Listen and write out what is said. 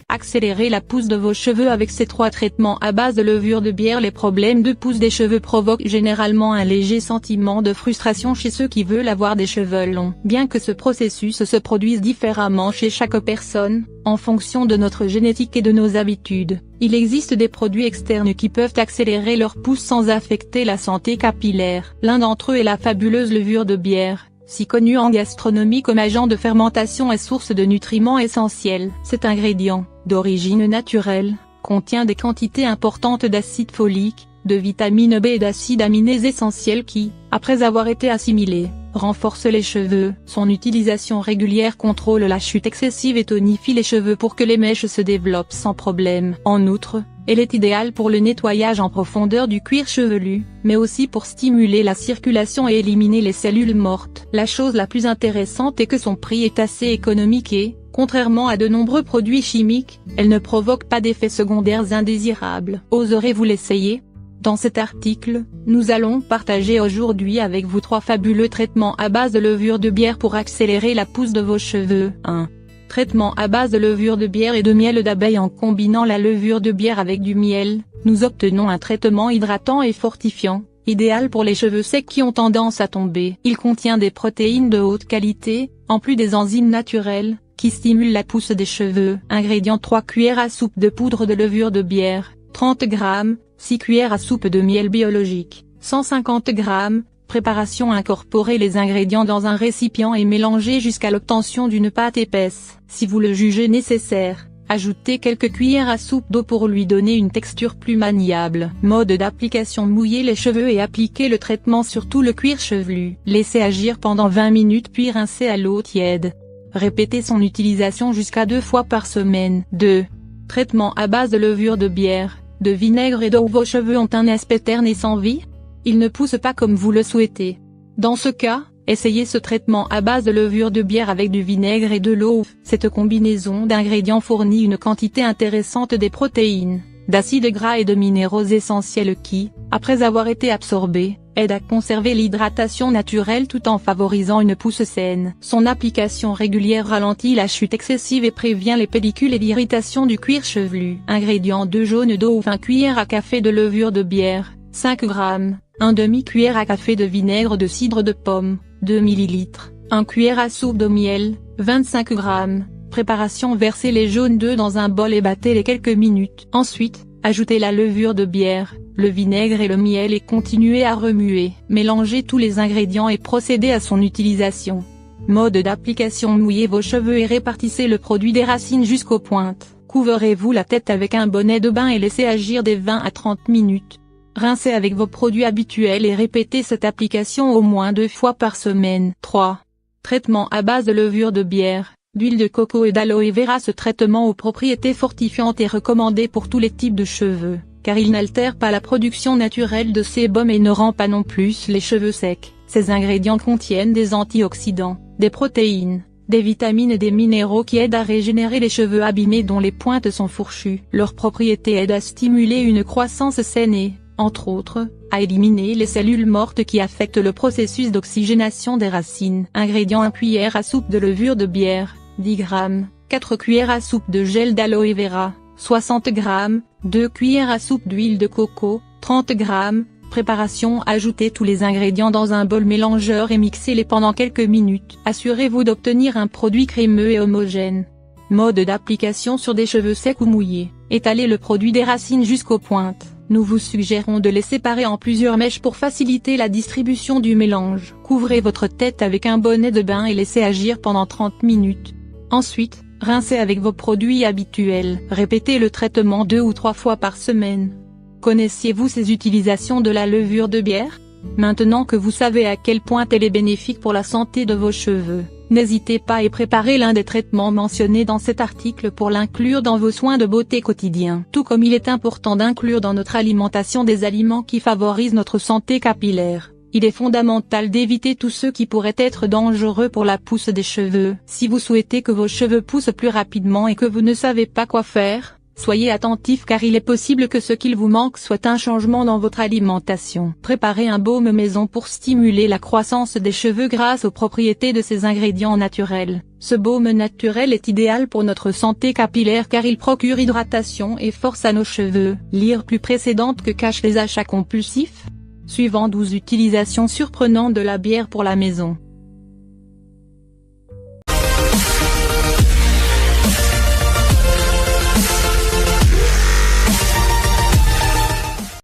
Accélérez la pousse de vos cheveux avec ces 3 traitements à base de levure de bière. Les problèmes de pousse des cheveux provoquent généralement un léger sentiment de frustration chez ceux qui veulent avoir des cheveux longs. Bien que ce processus se produise différemment chez chaque personne, en fonction de notre génétique et de nos habitudes, il existe des produits externes qui peuvent accélérer leur pousse sans affecter la santé capillaire. L'un d'entre eux est la fabuleuse levure de bière, si connue en gastronomie comme agent de fermentation et source de nutriments essentiels. Cet ingrédient, d'origine naturelle, contient des quantités importantes d'acide folique, de vitamine B et d'acides aminés essentiels qui, après avoir été assimilés, renforcent les cheveux. Son utilisation régulière contrôle la chute excessive et tonifie les cheveux pour que les mèches se développent sans problème. En outre, elle est idéale pour le nettoyage en profondeur du cuir chevelu, mais aussi pour stimuler la circulation et éliminer les cellules mortes. La chose la plus intéressante est que son prix est assez économique et, contrairement à de nombreux produits chimiques, elle ne provoque pas d'effets secondaires indésirables. Oserez-vous l'essayer ? Dans cet article, nous allons partager aujourd'hui avec vous 3 fabuleux traitements à base de levure de bière pour accélérer la pousse de vos cheveux. 1. Traitement à base de levure de bière et de miel d'abeille. En combinant la levure de bière avec du miel, nous obtenons un traitement hydratant et fortifiant, idéal pour les cheveux secs qui ont tendance à tomber. Il contient des protéines de haute qualité, en plus des enzymes naturelles, qui stimulent la pousse des cheveux. Ingrédients: 3 cuillères à soupe de poudre de levure de bière, 30 g, 6 cuillères à soupe de miel biologique, 150 g. Préparation: incorporer les ingrédients dans un récipient et mélanger jusqu'à l'obtention d'une pâte épaisse. Si vous le jugez nécessaire, ajoutez quelques cuillères à soupe d'eau pour lui donner une texture plus maniable. Mode d'application: mouillez les cheveux et appliquez le traitement sur tout le cuir chevelu. Laissez agir pendant 20 minutes puis rincez à l'eau tiède. Répétez son utilisation jusqu'à 2 fois par semaine. 2. Traitement à base de levure de bière, de vinaigre et d'eau. Vos cheveux ont un aspect terne et sans vie? Ils ne poussent pas comme vous le souhaitez. Dans ce cas, essayez ce traitement à base de levure de bière avec du vinaigre et de l'eau. Cette combinaison d'ingrédients fournit une quantité intéressante des protéines, d'acides gras et de minéraux essentiels qui, après avoir été absorbés, aident à conserver l'hydratation naturelle tout en favorisant une pousse saine. Son application régulière ralentit la chute excessive et prévient les pellicules et l'irritation du cuir chevelu. Ingrédients: 2 jaunes d'eau, 20 cuillères à café de levure de bière, 5 g, 1 demi-cuillère à café de vinaigre de cidre de pomme, 2 ml, 1 cuillère à soupe de miel, 25 g. Préparation: versez les jaunes d'œufs dans un bol et battez-les quelques minutes. Ensuite, ajoutez la levure de bière, le vinaigre et le miel et continuez à remuer. Mélangez tous les ingrédients et procédez à son utilisation. Mode d'application: mouillez vos cheveux et répartissez le produit des racines jusqu'aux pointes. Couvrez-vous la tête avec un bonnet de bain et laissez agir des 20 à 30 minutes. Rincez avec vos produits habituels et répétez cette application au moins 2 fois par semaine. 3. Traitement à base de levure de bière, d'huile de coco et d'aloe vera. Ce traitement aux propriétés fortifiantes est recommandé pour tous les types de cheveux, car il n'altère pas la production naturelle de sébum et ne rend pas non plus les cheveux secs. Ces ingrédients contiennent des antioxydants, des protéines, des vitamines et des minéraux qui aident à régénérer les cheveux abîmés dont les pointes sont fourchues. Leurs propriétés aident à stimuler une croissance saine et, entre autres, à éliminer les cellules mortes qui affectent le processus d'oxygénation des racines. Ingrédients: 1 cuillère à soupe de levure de bière, 10 g, 4 cuillères à soupe de gel d'aloe vera, 60 g, 2 cuillères à soupe d'huile de coco, 30 g. Préparation: ajoutez tous les ingrédients dans un bol mélangeur et mixez-les pendant quelques minutes. Assurez-vous d'obtenir un produit crémeux et homogène. Mode d'application sur des cheveux secs ou mouillés: étalez le produit des racines jusqu'aux pointes. Nous vous suggérons de les séparer en plusieurs mèches pour faciliter la distribution du mélange. Couvrez votre tête avec un bonnet de bain et laissez agir pendant 30 minutes. Ensuite, rincez avec vos produits habituels. Répétez le traitement 2 ou 3 fois par semaine. Connaissiez-vous ces utilisations de la levure de bière? Maintenant que vous savez à quel point elle est bénéfique pour la santé de vos cheveux, n'hésitez pas à préparer l'un des traitements mentionnés dans cet article pour l'inclure dans vos soins de beauté quotidiens. Tout comme il est important d'inclure dans notre alimentation des aliments qui favorisent notre santé capillaire, il est fondamental d'éviter tous ceux qui pourraient être dangereux pour la pousse des cheveux. Si vous souhaitez que vos cheveux poussent plus rapidement et que vous ne savez pas quoi faire, Soyez attentif car il est possible que ce qu'il vous manque soit un changement dans votre alimentation. Préparez un baume maison pour stimuler la croissance des cheveux grâce aux propriétés de ces ingrédients naturels. Ce baume naturel est idéal pour notre santé capillaire car il procure hydratation et force à nos cheveux. Lire plus précédente que cachent les achats compulsifs. Suivant 12 utilisations surprenantes de la bière pour la maison.